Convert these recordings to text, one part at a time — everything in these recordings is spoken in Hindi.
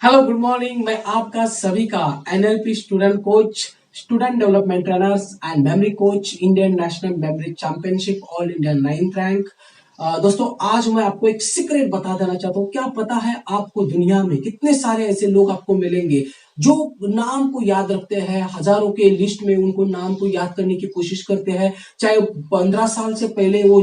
Hello good morning. मैं आपका सभी का NLP student coach, student development trainers and memory coach, Indian national memory championship, all India 9th rank. दोस्तों, आज मैं आपको एक सीक्रेट बता देना चाहता हूँ। क्या पता है आपको दुनिया में कितने सारे ऐसे लोग आपको मिलेंगे जो नाम को याद रखते हैं, हजारों के लिस्ट में उनको नाम को याद करने की कोशिश करते हैं। चाहे 15 साल से पहले वो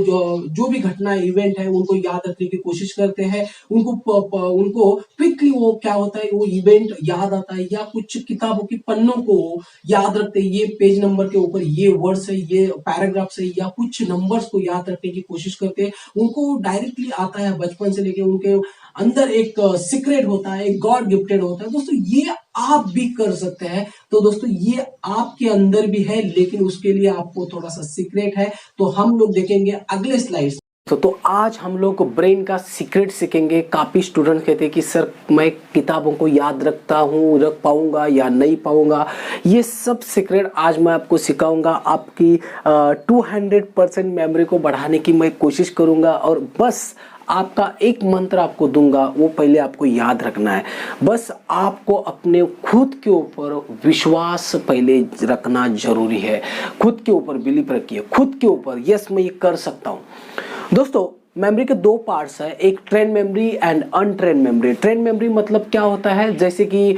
जो भी घटना इवेंट है उनको याद रखने की कोशिश करते हैं। उनको क्विकली वो क्या होता है, वो इवेंट याद आता है, या कुछ किताबों की पन्नों को याद रखते हैं। ये पेज नंबर के ऊपर ये वर्ड्स है, ये पैराग्राफ्स है, या कुछ नंबर्स को याद रखने की कोशिश करते हैं। उनको डायरेक्टली आता है बचपन से लेके। उनके अंदर एक सीक्रेट होता है, एक गॉड गिफ्टेड होता है। दोस्तों, ये आप भी कर सकते हैं। तो दोस्तों, ये आपके अंदर भी है, लेकिन उसके लिए आपको थोड़ा सा सीक्रेट है। तो हम लोग देखेंगे अगले स्लाइड। तो आज हम लोग ब्रेन का सीक्रेट सीखेंगे। काफी स्टूडेंट कहते हैं कि सर, मैं किताबों को याद रख पाऊंगा या नहीं पाऊंगा। ये सब सीक्रेट आज मैं आपको सिखाऊंगा। आपकी 200% मेमोरी को बढ़ाने की मैं कोशिश करूंगा, और बस आपका एक मंत्र आपको दूंगा, वो पहले आपको याद रखना है। बस आपको अपने खुद के ऊपर विश्वास पहले रखना जरूरी है। खुद के ऊपर बिलीव रखिए, खुद के ऊपर, यस मैं ये कर सकता हूँ। दोस्तों, मेमोरी के दो पार्ट्स है, एक train memory and untrained memory. Train memory मतलब क्या होता है, जैसे कि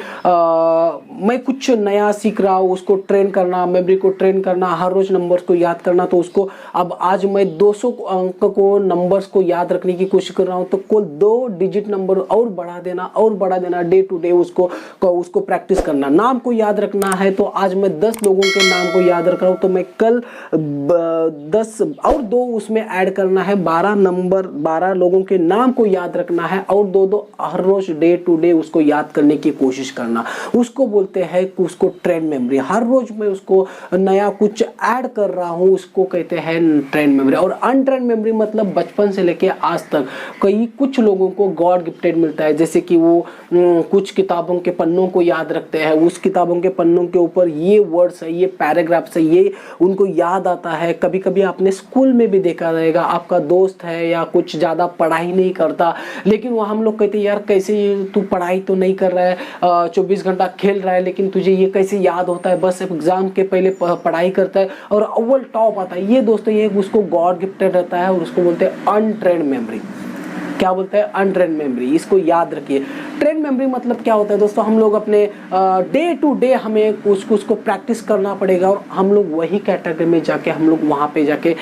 मैं कुछ नया सीख रहा हूँ, उसको ट्रेन करना, मेमोरी को ट्रेन करना, हर रोज नंबर्स को याद करना। तो उसको अब आज मैं 200 अंक को, नंबर्स को याद रखने की कोशिश कर रहा हूँ, तो कुल 2 डिजिट नंबर और बढ़ा देना डे टू डे। उसको प्रैक्टिस करना। नाम को याद रखना है, तो आज मैं 10 लोगों के नाम को याद रख रहा हूँ, तो मैं कल 10 और 2 उसमें ऐड करना है। 12 लोगों के नाम को याद रखना है, और दो हर रोज डे टू डे उसको याद करने की कोशिश करना। उसको बोलते हैं कि उसको ट्रेन मेमोरी। हर रोज मैं उसको नया कुछ ऐड कर रहा हूँ, उसको कहते हैं ट्रेन मेमोरी। और अनट्रेन मेमोरी मतलब बचपन से लेके आज तक कुछ लोगों को गॉड गिफ्टेड मिलता है, जैसे कि वो कुछ किताबों के पन्नों को याद रखते हैं। उस किताबों के पन्नों के ऊपर ये वर्ड्स है, ये पैराग्राफ्स है, ये उनको याद आता है। कभी कभी आपने स्कूल में भी देखा रहेगा, आपका दोस्त है या कुछ ज़्यादा पढ़ाई नहीं करता, लेकिन वो हम लोग कहते हैं यार कैसे तू पढ़ाई तो नहीं कर रहा है, 24 घंटा खेल रहा है, लेकिन तुझे ये कैसे याद होता है, बस एग्जाम के पहले पढ़ाई करता है और अव्वल टॉप आता है। ये दोस्तों, ये उसको गॉड गिफ्टेड रहता है, और उसको बोलते हैं अनट्रेन्ड मेमोरी। क्या बोलते हैं? Untrained memory. इसको याद रखिए। ट्रेन मेमोरी मतलब क्या होता है दोस्तों, हम लोग अपने डे टू डे हमें उसको प्रैक्टिस करना पड़ेगा, और हम लोग वही कैटेगरी में जाके हम लोग वहाँ पे जाके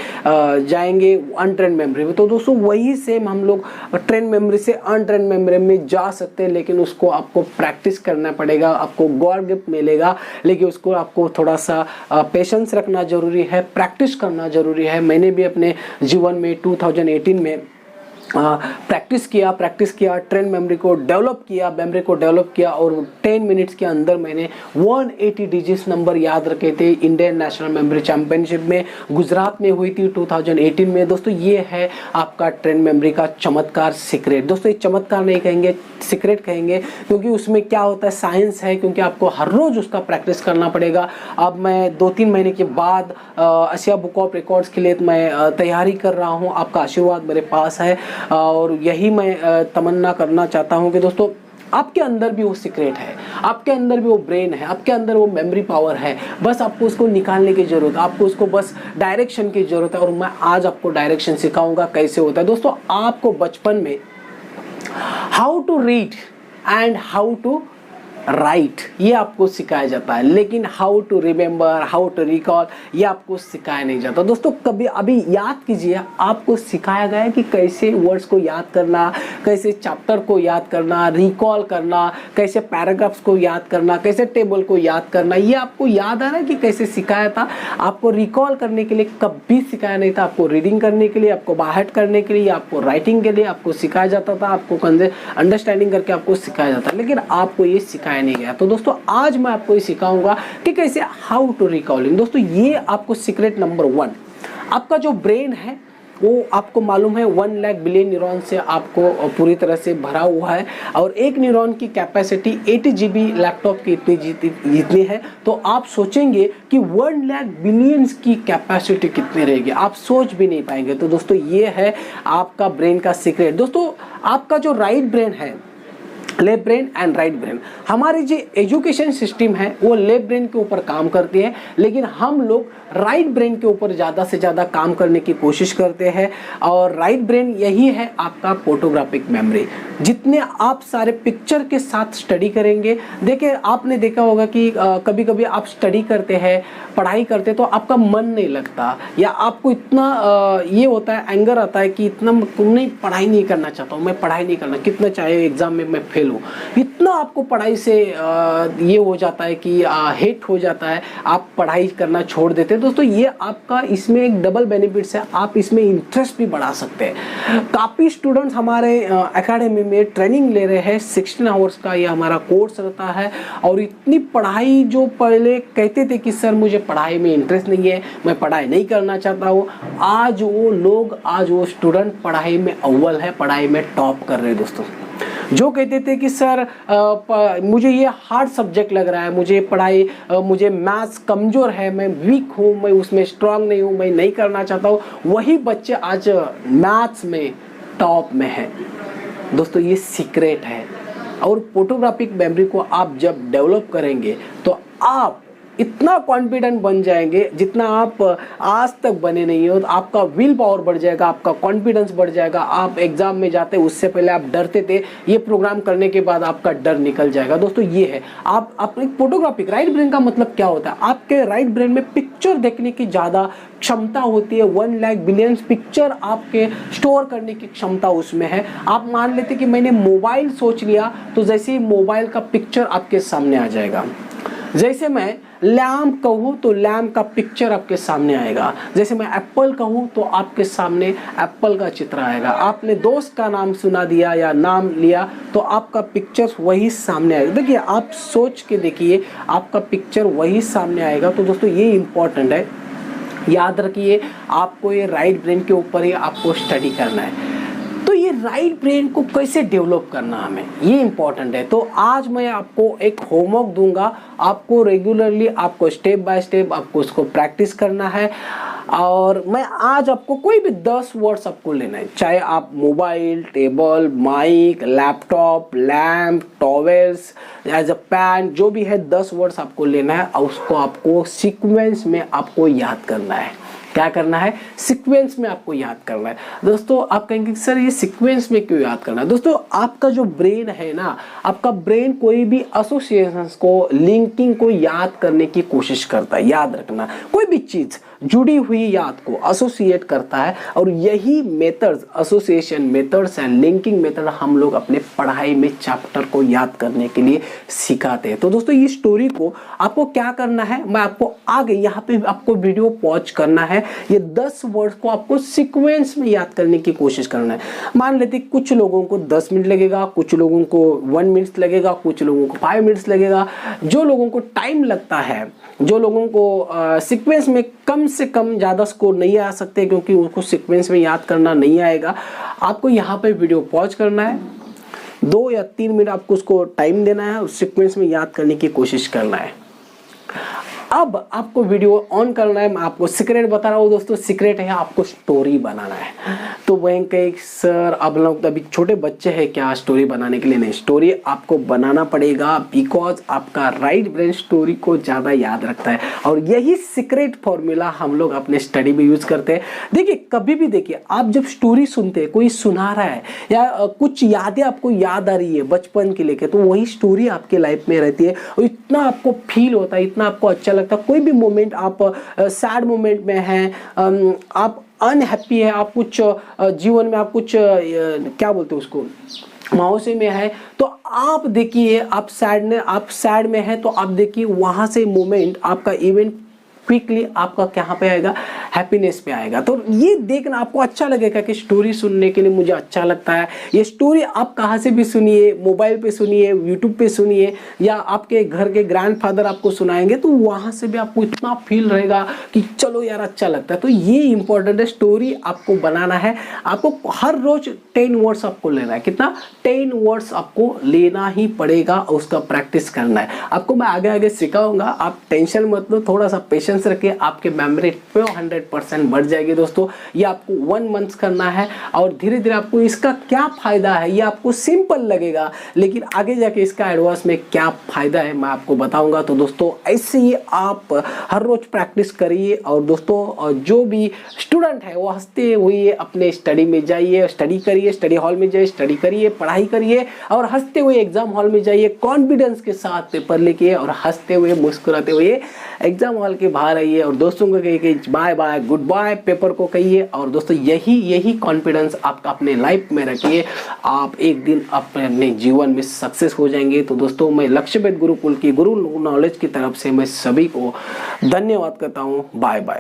जाएंगे अनट्रेन मेमोरी में। तो दोस्तों, वही सेम हम लोग ट्रेन मेमोरी से अनट्रेन मेमोरी में जा सकते हैं, लेकिन उसको आपको प्रैक्टिस करना पड़ेगा। आपको गॉड गिफ्ट मिलेगा, लेकिन उसको आपको थोड़ा सा पेशेंस रखना जरूरी है, प्रैक्टिस करना जरूरी है। मैंने भी अपने जीवन में 2018 में प्रैक्टिस किया, ट्रेन मेमोरी को डेवलप किया, और 10 मिनट्स के अंदर मैंने 180 डिजिट्स नंबर याद रखे थे। इंडियन नेशनल मेमोरी चैंपियनशिप में गुजरात में हुई थी 2018 में। दोस्तों, ये है आपका ट्रेन मेमोरी का चमत्कार सीक्रेट। दोस्तों, ये चमत्कार नहीं कहेंगे, सीक्रेट कहेंगे, क्योंकि उसमें क्या होता है, साइंस है, क्योंकि आपको हर रोज उसका प्रैक्टिस करना पड़ेगा। अब मैं 2-3 महीने के बाद एशिया बुक ऑफ रिकॉर्ड्स के लिए मैं तैयारी कर रहा हूँ। आपका आशीर्वाद मेरे पास है, और यही मैं तमन्ना करना चाहता हूं कि दोस्तों, आपके अंदर भी वो सीक्रेट है, आपके अंदर भी वो ब्रेन है, आपके अंदर वो मेमोरी पावर है। बस आपको उसको निकालने की जरूरत है, आपको उसको बस डायरेक्शन की जरूरत है, और मैं आज आपको डायरेक्शन सिखाऊंगा कैसे होता है। दोस्तों, आपको बचपन में how to read and how to write ये आपको सिखाया जाता है, लेकिन how to remember, how to recall, ये आपको सिखाया नहीं जाता। दोस्तों, कभी अभी याद कीजिए, आपको सिखाया गया है कि कैसे वर्ड्स को याद करना, कैसे चैप्टर को याद करना, रिकॉल करना, कैसे पैराग्राफ्स को याद करना, कैसे टेबल को याद करना। ये आपको याद आ रहा है कि कैसे सिखाया था? आपको रिकॉल करने के लिए कभी सिखाया नहीं था। आपको रीडिंग करने के लिए, आपको बाहर करने के लिए, आपको राइटिंग के लिए आपको सिखाया जाता था, आपको अंडरस्टैंडिंग करके आपको सिखाया जाता है, लेकिन आपको ये सिखाया नहीं गया। तो दोस्तों, आज मैं आपको ये सिखाऊंगा कि कैसे हाउ टू रिकॉलिंग। दोस्तों, ये आपको सीक्रेट नंबर 1। आपका जो ब्रेन है वो आपको मालूम है 1 लाख बिलियन न्यूरॉन से आपको पूरी तरह से भरा हुआ है, और एक न्यूरॉन की कैपेसिटी 80 GB लैपटॉप की जितनी है। तो आप सोचेंगे कि 1 लाख बिलियंस की कैपेसिटी कितनी रहेगी, आप सोच भी नहीं पाएंगे। तो दोस्तों, ये है आपका ब्रेन का सीक्रेट। दोस्तों, आपका जो राइट ब्रेन है left brain and right brain. हमारी जो एजुकेशन सिस्टम है वो लेफ्ट ब्रेन के ऊपर काम करती है, लेकिन हम लोग राइट ब्रेन के ऊपर ज़्यादा से ज़्यादा काम करने की कोशिश करते हैं। और राइट ब्रेन यही है आपका फोटोग्राफिक मेमोरी। जितने आप सारे पिक्चर के साथ स्टडी करेंगे, देखिए आपने देखा होगा कि कभी कभी आप स्टडी करते हैं, पढ़ाई करते तो आपका मन नहीं लगता, या आपको इतना ये होता है, एंगर आता है कि इतना नहीं पढ़ाई नहीं करना चाहता हूँ, मैं पढ़ाई नहीं करना, कितना चाहे एग्जाम में मैं फेल हूँ, इतना आपको पढ़ाई से ये हो जाता है कि हेट हो जाता है, आप पढ़ाई करना छोड़ देते हैं। दोस्तों ये आपका इसमें एक डबल बेनिफिट्स है, आप इसमें इंटरेस्ट भी बढ़ा सकते हैं। काफ़ी स्टूडेंट्स हमारे एकेडमी में ट्रेनिंग ले रहे हैं, 16 आवर्स का ये हमारा कोर्स रहता है। और इतनी पढ़ाई जो पहले कहते थे कि सर मुझे पढ़ाई में इंटरेस्ट नहीं है, मैं पढ़ाई नहीं करना चाहता हूँ, आज वो स्टूडेंट पढ़ाई में अव्वल है, पढ़ाई में टॉप कर रहे हैं। दोस्तों जो कहते थे कि सर मुझे ये हार्ड सब्जेक्ट लग रहा है, मुझे मैथ्स कमज़ोर है, मैं वीक हूँ, मैं उसमें स्ट्रांग नहीं हूँ, मैं नहीं करना चाहता हूँ, वही बच्चे आज मैथ्स में टॉप में है। दोस्तों ये सीक्रेट है। और फोटोग्राफिक मेमोरी को आप जब डेवलप करेंगे तो आप इतना कॉन्फिडेंट बन जाएंगे जितना आप आज तक बने नहीं हो। तो आपका विल पावर बढ़ जाएगा, आपका कॉन्फिडेंस बढ़ जाएगा। आप एग्जाम में जाते उससे पहले आप डरते थे, ये प्रोग्राम करने के बाद आपका डर निकल जाएगा। दोस्तों ये है आप अपने फोटोग्राफिक राइट ब्रेन का मतलब क्या होता है, आपके राइट ब्रेन में पिक्चर देखने की ज़्यादा क्षमता होती है। 1 लाख बिलियंस पिक्चर आपके स्टोर करने की क्षमता उसमें है। आप मान लेते कि मैंने मोबाइल सोच लिया, तो जैसे ही मोबाइल का पिक्चर आपके सामने आ जाएगा। जैसे मैं लैम्प कहूँ तो लैम्प का पिक्चर आपके सामने आएगा। जैसे मैं एप्पल कहूँ तो आपके सामने एप्पल का चित्र आएगा। आपने दोस्त का नाम सुना दिया या नाम लिया तो आपका पिक्चर वही सामने आएगा। देखिए आप सोच के देखिए, आपका पिक्चर वही सामने आएगा। तो दोस्तों ये इम्पोर्टेंट है, याद रखिए आपको ये राइट ब्रेन के ऊपर ही आपको स्टडी करना है। तो ये राइट ब्रेन को कैसे डेवलप करना हमें, ये इंपॉर्टेंट है। तो आज मैं आपको एक होमवर्क दूंगा, आपको रेगुलरली आपको स्टेप बाय स्टेप आपको उसको प्रैक्टिस करना है। और मैं आज आपको कोई भी 10 वर्ड्स आपको लेना है, चाहे आप mobile, table, mic, laptop, lamp, towels, as a pen, जो भी है 10 वर्ड्स आपको लेना है और उसको आपको सीक्वेंस में आपको याद करना है। क्या करना है, सीक्वेंस में आपको याद करना है। दोस्तों आप कहेंगे सर ये सीक्वेंस में क्यों याद करना है। दोस्तों आपका जो ब्रेन है ना, आपका ब्रेन कोई भी एसोसिएशंस को, लिंकिंग को याद करने की कोशिश करता है। याद रखना, कोई भी चीज जुड़ी हुई याद को एसोसिएट करता है। और यही methods, association methods and linking method हम लोग अपने पढ़ाई में चैप्टर को याद करने के लिए सिखाते हैं। तो दोस्तों ये स्टोरी को आपको क्या करना है, मैं आपको आगे यहाँ पे आपको वीडियो पॉज करना है। ये 10 वर्ड्स को आपको सीक्वेंस में याद करने की कोशिश करना है। मान लेते कुछ लोगों को 10 मिनट लगेगा, कुछ लोगों को 1 मिनट लगेगा, कुछ लोगों को 5 मिनट्स लगेगा। जो लोगों को टाइम लगता है, जो लोगों को सीक्वेंस में कम से कम ज़्यादा स्कोर नहीं आ सकते क्योंकि उनको सीक्वेंस में याद करना नहीं आएगा, आपको यहाँ पे वीडियो पॉज करना है, 2 या 3 मिनट आपको उसको टाइम देना है, उस सीक्वेंस में याद करने की कोशिश करना है। अब आपको वीडियो ऑन करना है। मैं आपको सीक्रेट बता रहा हूँ दोस्तों, सीक्रेट है आपको स्टोरी बनाना है। तो वहीं कहीं सर अब लोग अभी छोटे बच्चे हैं क्या स्टोरी बनाने के लिए, नहीं, स्टोरी आपको बनाना पड़ेगा बिकॉज आपका राइट ब्रेन स्टोरी को ज़्यादा याद रखता है। और यही सीक्रेट फॉर्मूला हम लोग अपने स्टडी में यूज करते हैं। देखिए कभी भी देखिए आप जब स्टोरी सुनते हैं, कोई सुना रहा है या कुछ यादें आपको याद आ रही है बचपन के लेके, तो वही स्टोरी आपके लाइफ में रहती है और इतना आपको फील होता है, इतना आपको अच्छा लगता है। कोई भी मोमेंट आप सैड मोमेंट में हैं, आप अनहैप्पी है, आप कुछ जीवन में आप कुछ क्या बोलते हैं उसको, मायूसी में है, तो आप देखिए आप सैड में है तो आप देखिए वहां से मोमेंट आपका इवेंट क्विकली आपका कहाँ पे आएगा, हैप्पीनेस पे आएगा। तो ये देखना आपको अच्छा लगेगा कि स्टोरी सुनने के लिए मुझे अच्छा लगता है। ये स्टोरी आप कहाँ से भी सुनिए, मोबाइल पे सुनिए, यूट्यूब पे सुनिए, या आपके घर के ग्रैंडफादर आपको सुनाएंगे तो वहाँ से भी आपको इतना फील रहेगा कि चलो यार अच्छा लगता है। तो ये इंपॉर्टेंट है, स्टोरी आपको बनाना है। आपको हर रोज 10 वर्ड्स आपको लेना है। कितना, 10 वर्ड्स आपको लेना ही पड़ेगा और उसका प्रैक्टिस करना है। आपको मैं आगे आगे सिखाऊंगा, आप टेंशन मत लो, थोड़ा सा पेशेंस रखिए, आपके मेमोरी पे 100 100% बढ़ जाएगी दोस्तों। ये आपको 1 मंथ करना है और धीरे धीरे आपको इसका क्या फायदा है ये आपको सिंपल लगेगा, लेकिन आगे जाके इसका एडवांस में क्या फायदा है मैं आपको बताऊंगा। तो दोस्तों ऐसे ही आप हर रोज प्रैक्टिस करिए और दोस्तों जो भी स्टूडेंट है वो हंसते हुए अपने स्टडी में जाइए, स्टडी करिए, स्टडी हॉल में जाइए, स्टडी करिए, पढ़ाई करिए और हंसते हुए एग्जाम हॉल में जाइए, कॉन्फिडेंस के साथ पेपर लेके और हंसते हुए मुस्कुराते हुए एग्जाम हॉल के बाहर आइए और दोस्तों को कहिए bye bye, goodbye paper को कहिए। और दोस्तों यही कॉन्फिडेंस आपका अपने लाइफ में रखिए, आप एक दिन अपने जीवन में सक्सेस हो जाएंगे। तो दोस्तों मैं लक्ष्यवेध गुरुकुल की गुरु नॉलेज की तरफ से मैं सभी को धन्यवाद करता हूँ। Bye bye.